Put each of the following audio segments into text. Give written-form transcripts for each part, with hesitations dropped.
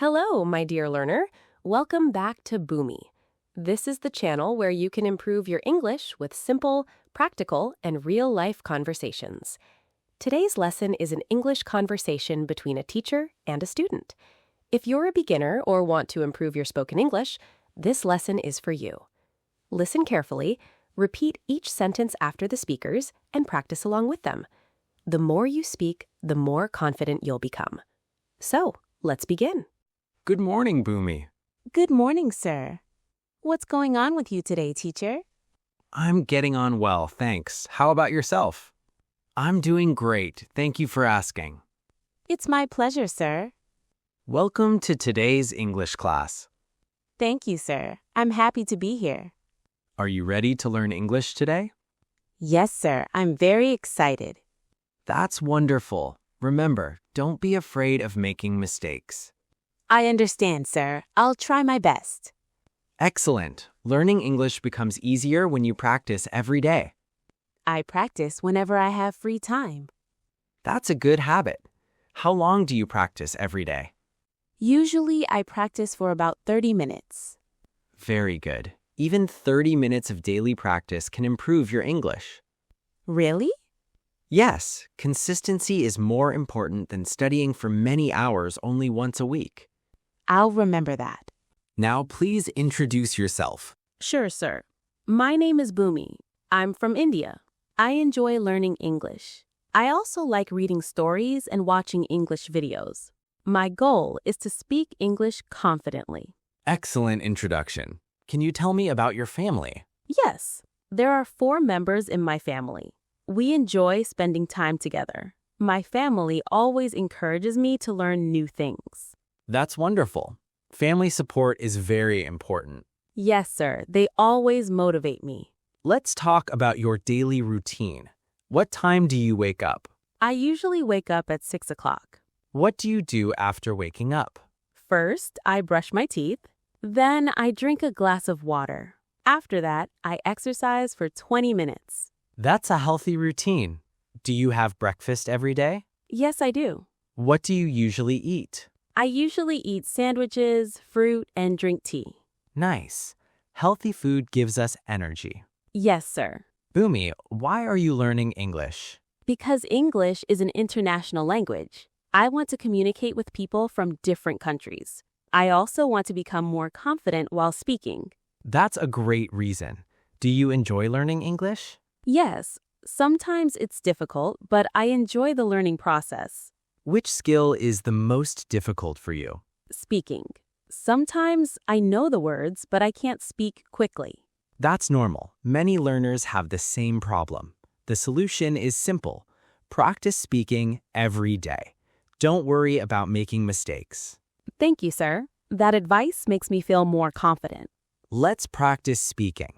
Hello, my dear learner. Welcome back to Bhumi. This is the channel where you can improve your English with simple, practical, and real-life conversations. Today's lesson is an English conversation between a teacher and a student. If you're a beginner or want to improve your spoken English, this lesson is for you. Listen carefully, repeat each sentence after the speakers, and practice along with them. The more you speak, the more confident you'll become. So, let's begin. Good morning, Bhumi. Good morning, sir. What's going on with you today, teacher? I'm getting on well, thanks. How about yourself? I'm doing great. Thank you for asking. It's my pleasure, sir. Welcome to today's English class. Thank you, sir. I'm happy to be here. Are you ready to learn English today? Yes, sir. I'm very excited. That's wonderful. Remember, don't be afraid of making mistakes. I understand, sir. I'll try my best. Excellent. Learning English becomes easier when you practice every day. I practice whenever I have free time. That's a good habit. How long do you practice every day? Usually, I practice for about 30 minutes. Very good. Even 30 minutes of daily practice can improve your English. Really? Yes, consistency is more important than studying for many hours only once a week. I'll remember that. Now, please introduce yourself. Sure, sir. My name is Bhumi. I'm from India. I enjoy learning English. I also like reading stories and watching English videos. My goal is to speak English confidently. Excellent introduction. Can you tell me about your family? Yes, there are 4 members in my family. We enjoy spending time together. My family always encourages me to learn new things. That's wonderful. Family support is very important. Yes, sir. They always motivate me. Let's talk about your daily routine. What time do you wake up? I usually wake up at 6 o'clock. What do you do after waking up? First, I brush my teeth. Then I drink a glass of water. After that, I exercise for 20 minutes. That's a healthy routine. Do you have breakfast every day? Yes, I do. What do you usually eat? I usually eat sandwiches, fruit, and drink tea. Nice. Healthy food gives us energy. Yes, sir. Bhumi, why are you learning English? Because English is an international language. I want to communicate with people from different countries. I also want to become more confident while speaking. That's a great reason. Do you enjoy learning English? Yes, sometimes it's difficult, but I enjoy the learning process. Which skill is the most difficult for you? Speaking. Sometimes I know the words, but I can't speak quickly. That's normal. Many learners have the same problem. The solution is simple. Practice speaking every day. Don't worry about making mistakes. Thank you, sir. That advice makes me feel more confident. Let's practice speaking.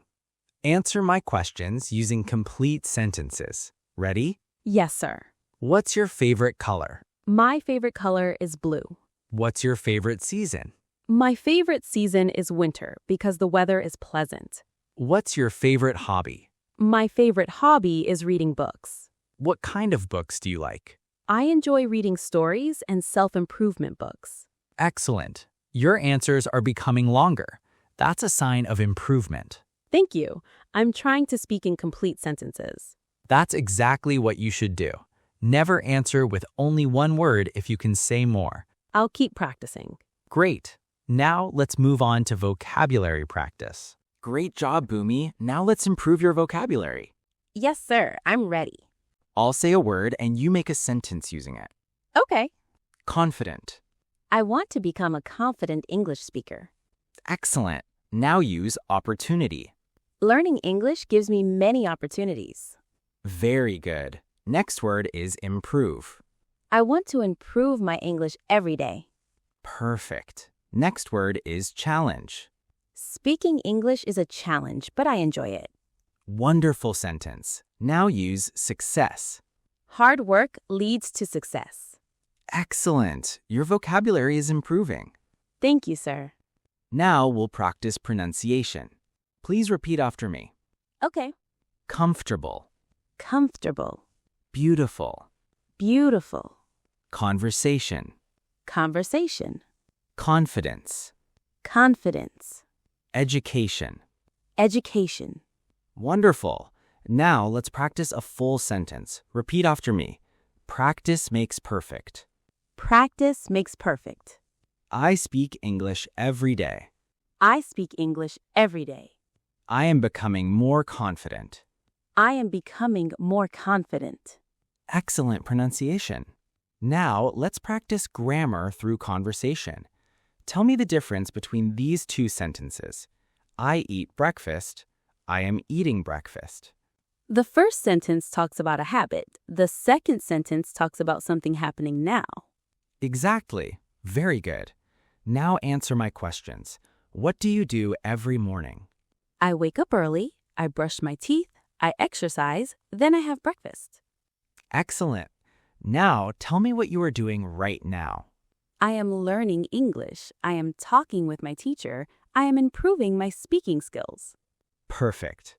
Answer my questions using complete sentences. Ready? Yes, sir. What's your favorite color? My favorite color is blue. What's your favorite season? My favorite season is winter because the weather is pleasant. What's your favorite hobby? My favorite hobby is reading books. What kind of books do you like? I enjoy reading stories and self-improvement books. Excellent. Your answers are becoming longer. That's a sign of improvement. Thank you. I'm trying to speak in complete sentences. That's exactly what you should do. Never answer with only one word if you can say more. I'll keep practicing. Great. Now let's move on to vocabulary practice. Great job, Bhumi. Now let's improve your vocabulary. Yes, sir. I'm ready. I'll say a word and you make a sentence using it. Okay. Confident. I want to become a confident English speaker. Excellent. Now use opportunity. Learning English gives me many opportunities. Very good. Next word is improve. I want to improve my English every day. Perfect. Next word is challenge. Speaking English is a challenge, but I enjoy it. Wonderful sentence. Now use success. Hard work leads to success. Excellent. Your vocabulary is improving. Thank you, sir. Now we'll practice pronunciation. Please repeat after me. Okay. Comfortable. Comfortable. Beautiful. Beautiful. Conversation. Conversation. Confidence. Confidence. Education. Education. Wonderful. Now let's practice a full sentence. Repeat after me. Practice makes perfect. Practice makes perfect. I speak English every day. I speak English every day. I am becoming more confident. I am becoming more confident. Excellent pronunciation. Now let's practice grammar through conversation. Tell me the difference between these two sentences. I eat breakfast. I am eating breakfast. The first sentence talks about a habit. The second sentence talks about something happening now. Exactly. Very good. Now answer my questions. What do you do every morning? I wake up early, I brush my teeth, I exercise, then I have breakfast. Excellent. Now tell me what you are doing right now. I am learning English. I am talking with my teacher. I am improving my speaking skills. Perfect.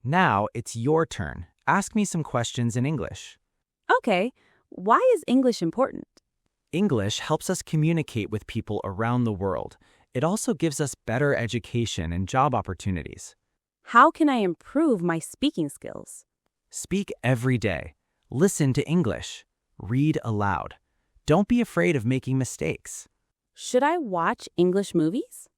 Now it's your turn. Ask me some questions in English. Okay, why is English important? English helps us communicate with people around the world. It also gives us better education and job opportunities. How can I improve my speaking skills? Speak every day. Listen to English. Read aloud. Don't be afraid of making mistakes. Should I watch English movies?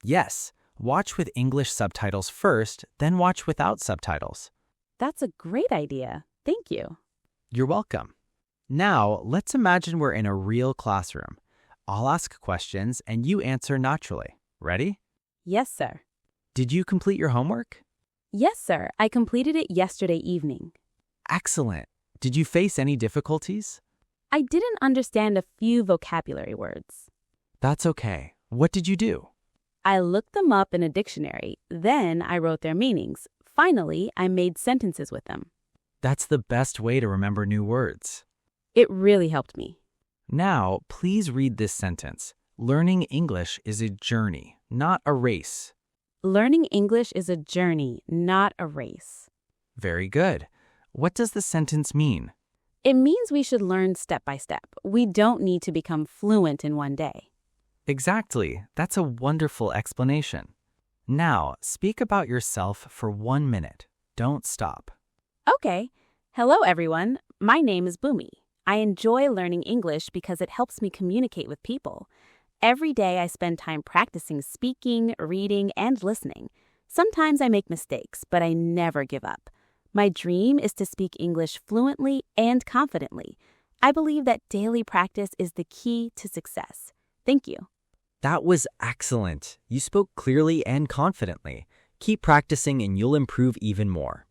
Yes, watch with English subtitles first, then watch without subtitles. That's a great idea. Thank you. You're welcome. Now, let's imagine we're in a real classroom. I'll ask questions and you answer naturally. Ready? Yes, sir. Did you complete your homework? Yes, sir. I completed it yesterday evening. Excellent. Did you face any difficulties? I didn't understand a few vocabulary words. That's okay. What did you do? I looked them up in a dictionary. Then I wrote their meanings. Finally, I made sentences with them. That's the best way to remember new words. It really helped me. Now, please read this sentence. Learning English is a journey, not a race. Learning English is a journey, not a race. Very good. What does the sentence mean? It means we should learn step by step. We don't need to become fluent in one day. Exactly. That's a wonderful explanation. Now, speak about yourself for 1 minute. Don't stop. Okay. Hello, everyone. My name is Bhumi. I enjoy learning English because it helps me communicate with people. Every day I spend time practicing speaking, reading, and listening. Sometimes I make mistakes, but I never give up. My dream is to speak English fluently and confidently. I believe that daily practice is the key to success. Thank you. That was excellent. You spoke clearly and confidently. Keep practicing and you'll improve even more.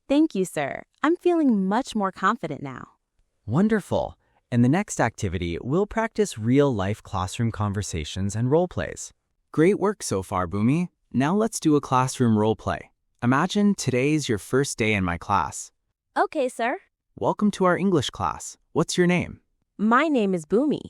Thank you, sir. I'm feeling much more confident now. Wonderful. In the next activity, we'll practice real-life classroom conversations and role plays. Great work so far, Bhumi. Now let's do a classroom role play. Imagine today's your first day in my class. Okay, sir. Welcome to our English class. What's your name? My name is Bhumi.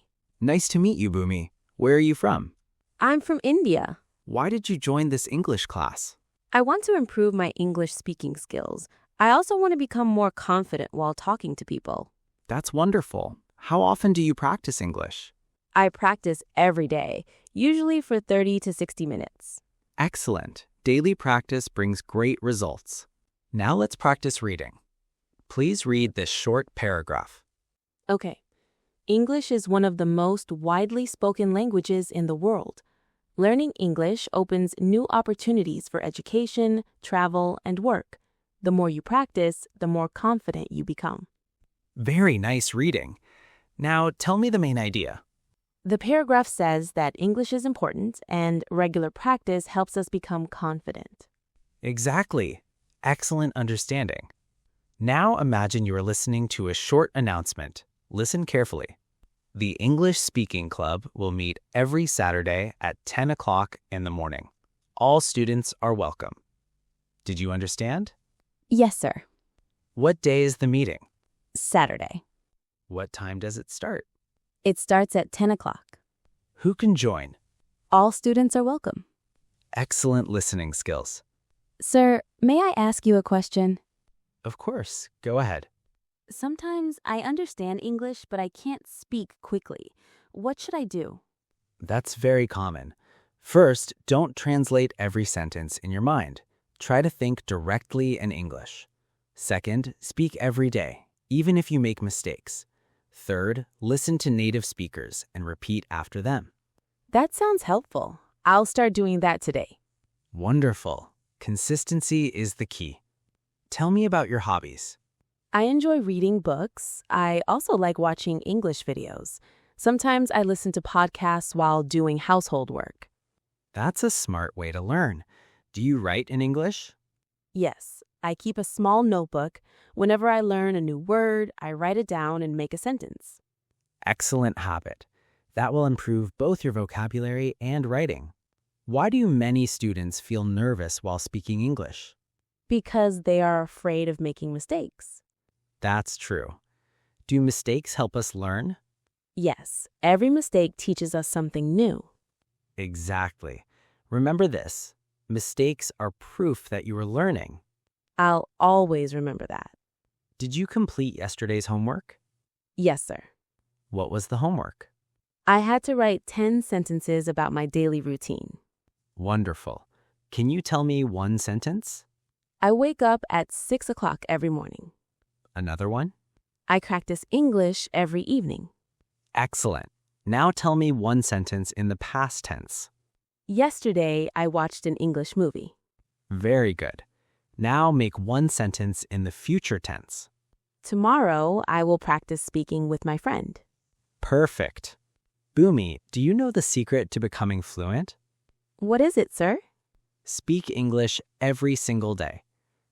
Nice to meet you, Bhumi. Where are you from? I'm from India. Why did you join this English class? I want to improve my English speaking skills. I also want to become more confident while talking to people. That's wonderful. How often do you practice English? I practice every day, usually for 30 to 60 minutes. Excellent. Daily practice brings great results. Now let's practice reading. Please read this short paragraph. Okay. English is one of the most widely spoken languages in the world. Learning English opens new opportunities for education, travel, and work. The more you practice, the more confident you become. Very nice reading. Now tell me the main idea. The paragraph says that English is important and regular practice helps us become confident. Exactly. Excellent understanding. Now imagine you are listening to a short announcement. Listen carefully. The English Speaking Club will meet every Saturday at 10 o'clock in the morning. All students are welcome. Did you understand? Yes, sir. What day is the meeting? Saturday. What time does it start? It starts at 10 o'clock. Who can join? All students are welcome. Excellent listening skills. Sir, may I ask you a question? Of course, go ahead. Sometimes I understand English, but I can't speak quickly. What should I do? That's very common. First, don't translate every sentence in your mind. Try to think directly in English. Second, speak every day, even if you make mistakes. Third, listen to native speakers and repeat after them. That sounds helpful. I'll start doing that today. Wonderful. Consistency is the key. Tell me about your hobbies. I enjoy reading books. I also like watching English videos. Sometimes I listen to podcasts while doing household work. That's a smart way to learn. Do you write in English? Yes, I keep a small notebook. Whenever I learn a new word, I write it down and make a sentence. Excellent habit. That will improve both your vocabulary and writing. Why do many students feel nervous while speaking English? Because they are afraid of making mistakes. That's true. Do mistakes help us learn? Yes, every mistake teaches us something new. Exactly. Remember this. Mistakes are proof that you are learning. I'll always remember that. Did you complete yesterday's homework? Yes, sir. What was the homework? I had to write 10 sentences about my daily routine. Wonderful. Can you tell me one sentence? I wake up at 6 o'clock every morning. Another one? I practice English every evening. Excellent. Now tell me one sentence in the past tense. Yesterday, I watched an English movie. Very good. Now make one sentence in the future tense. Tomorrow, I will practice speaking with my friend. Perfect. Bhumi, do you know the secret to becoming fluent? What is it, sir? Speak English every single day.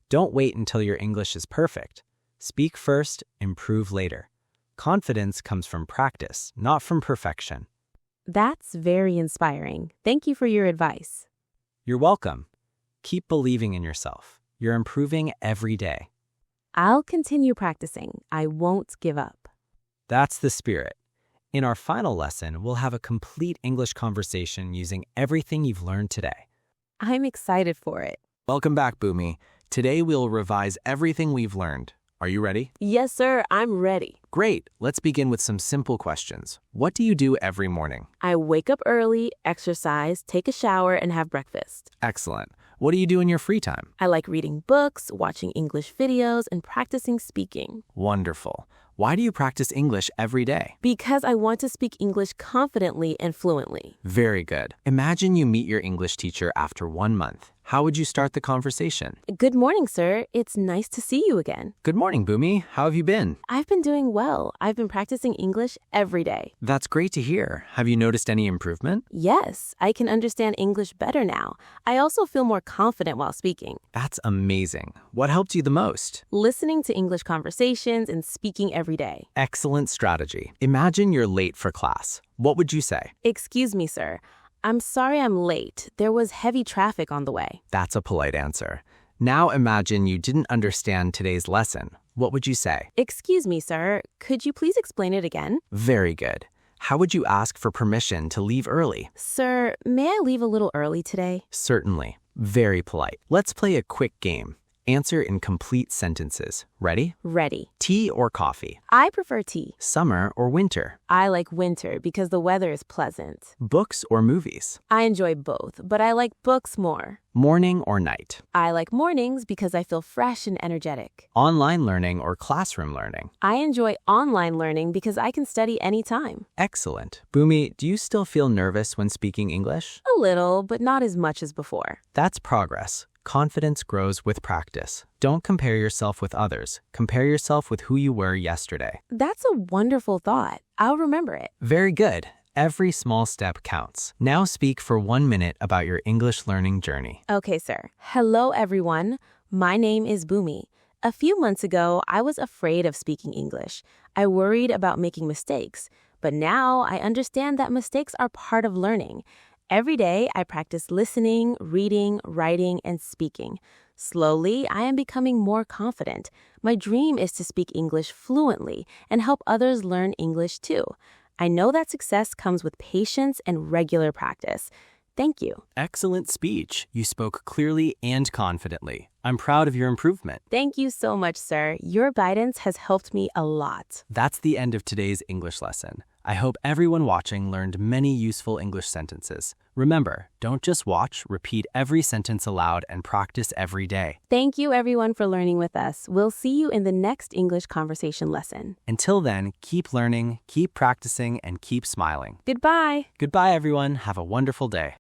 Don't wait until your English is perfect. Speak first, improve later. Confidence comes from practice, not from perfection. That's very inspiring. Thank you for your advice. You're welcome. Keep believing in yourself. You're improving every day. I'll continue practicing. I won't give up. That's the spirit. In our final lesson, we'll have a complete English conversation using everything you've learned today. I'm excited for it. Welcome back, Bhumi. Today we'll revise everything we've learned. Are you ready? Yes, sir. I'm ready. Great. Let's begin with some simple questions. What do you do every morning? I wake up early, exercise, take a shower, and have breakfast. Excellent. What do you do in your free time? I like reading books, watching English videos, and practicing speaking. Wonderful. Why do you practice English every day? Because I want to speak English confidently and fluently. Very good. Imagine you meet your English teacher after 1 month. How would you start the conversation? Good morning, sir. It's nice to see you again. Good morning, Bhumi. How have you been? I've been doing well. I've been practicing English every day. That's great to hear. Have you noticed any improvement? Yes, I can understand English better now. I also feel more confident while speaking. That's amazing. What helped you the most? Listening to English conversations and speaking every day. Excellent strategy. Imagine you're late for class. What would you say? Excuse me, sir. I'm sorry I'm late. There was heavy traffic on the way. That's a polite answer. Now imagine you didn't understand today's lesson. What would you say? Excuse me, sir. Could you please explain it again? Very good. How would you ask for permission to leave early? Sir, may I leave a little early today? Certainly. Very polite. Let's play a quick game. Answer in complete sentences. Ready? Ready. Tea or coffee? I prefer tea. Summer or winter? I like winter because the weather is pleasant. Books or movies? I enjoy both, but I like books more. Morning or night? I like mornings because I feel fresh and energetic. Online learning or classroom learning? I enjoy online learning because I can study anytime. Excellent. Bhumi, do you still feel nervous when speaking English? A little, but not as much as before. That's progress. Confidence grows with practice. Don't compare yourself with others. Compare yourself with who you were yesterday. That's a wonderful thought. I'll remember it. Very good. Every small step counts. Now speak for 1 minute about your English learning journey. Okay, sir. Hello, everyone. My name is Bhumi. A few months ago, I was afraid of speaking English. I worried about making mistakes. But now I understand that mistakes are part of learning. Every day, I practice listening, reading, writing, and speaking. Slowly, I am becoming more confident. My dream is to speak English fluently and help others learn English too. I know that success comes with patience and regular practice. Thank you. Excellent speech. You spoke clearly and confidently. I'm proud of your improvement. Thank you so much, sir. Your guidance has helped me a lot. That's the end of today's English lesson. I hope everyone watching learned many useful English sentences. Remember, don't just watch, repeat every sentence aloud and practice every day. Thank you, everyone, for learning with us. We'll see you in the next English conversation lesson. Until then, keep learning, keep practicing, and keep smiling. Goodbye. Goodbye, everyone. Have a wonderful day.